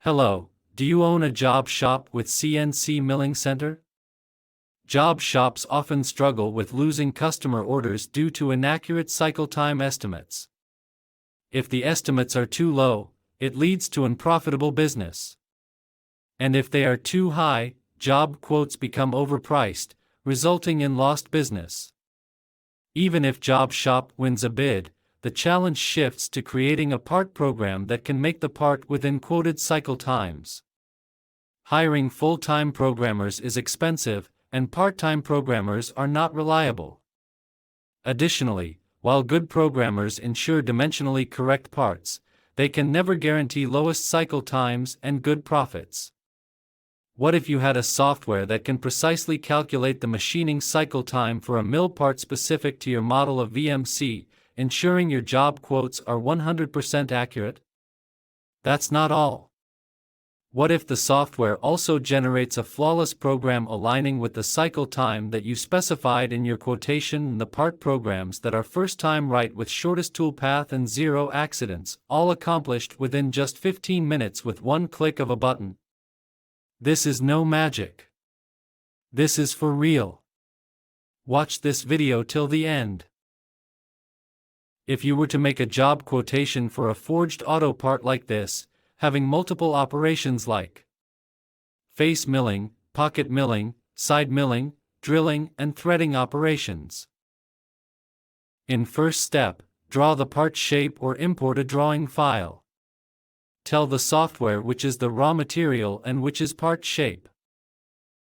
Hello, do you own a job shop with CNC milling center? Job shops often struggle with losing customer orders due to inaccurate cycle time estimates. If the estimates are too low, it leads to unprofitable business. And if they are too high, job quotes become overpriced, resulting in lost business. Even if job shop wins a bid, the challenge shifts to creating a part program that can make the part within quoted cycle times. Hiring full-time programmers is expensive, and part-time programmers are not reliable. Additionally, while good programmers ensure dimensionally correct parts, they can never guarantee lowest cycle times and good profits. What if you had a software that can precisely calculate the machining cycle time for a mill part specific to your model of VMC, ensuring your job quotes are 100% accurate? That's not all. What if the software also generates a flawless program aligning with the cycle time that you specified in your quotation and the part programs that are first time right with shortest toolpath and zero accidents, all accomplished within just 15 minutes with one click of a button? This is no magic. This is for real. Watch this video till the end. If you were to make a job quotation for a forged auto part like this, having multiple operations like face milling, pocket milling, side milling, drilling, and threading operations. In first step, draw the part shape or import a drawing file. Tell the software which is the raw material and which is part shape.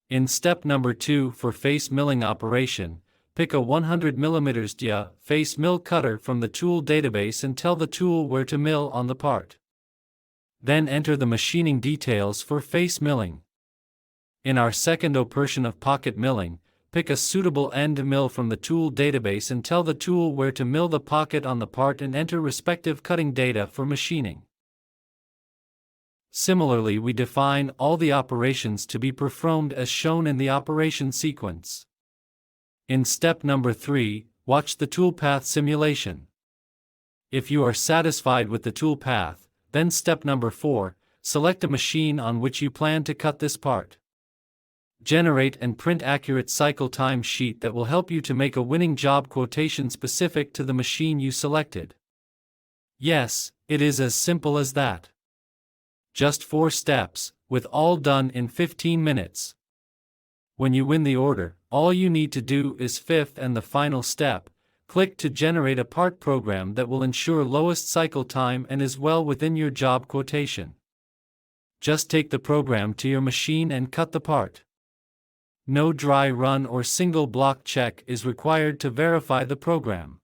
In step number 2 for face milling operation, pick a 100 mm dia face mill cutter from the tool database and tell the tool where to mill on the part. Then enter the machining details for face milling. In our second operation of pocket milling, pick a suitable end mill from the tool database and tell the tool where to mill the pocket on the part and enter respective cutting data for machining. Similarly, we define all the operations to be performed as shown in the operation sequence. In step number 3, watch the toolpath simulation. If you are satisfied with the toolpath, then step number 4, select a machine on which you plan to cut this part. Generate and print accurate cycle time sheet that will help you to make a winning job quotation specific to the machine you selected. Yes, it is as simple as that. Just 4 steps, with all done in 15 minutes. When you win the order, all you need to do is fifth and the final step, click to generate a part program that will ensure lowest cycle time and is well within your job quotation. Just take the program to your machine and cut the part. No dry run or single block check is required to verify the program.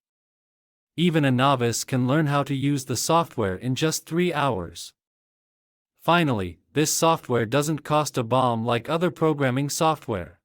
Even a novice can learn how to use the software in just 3 hours. Finally, this software doesn't cost a bomb like other programming software.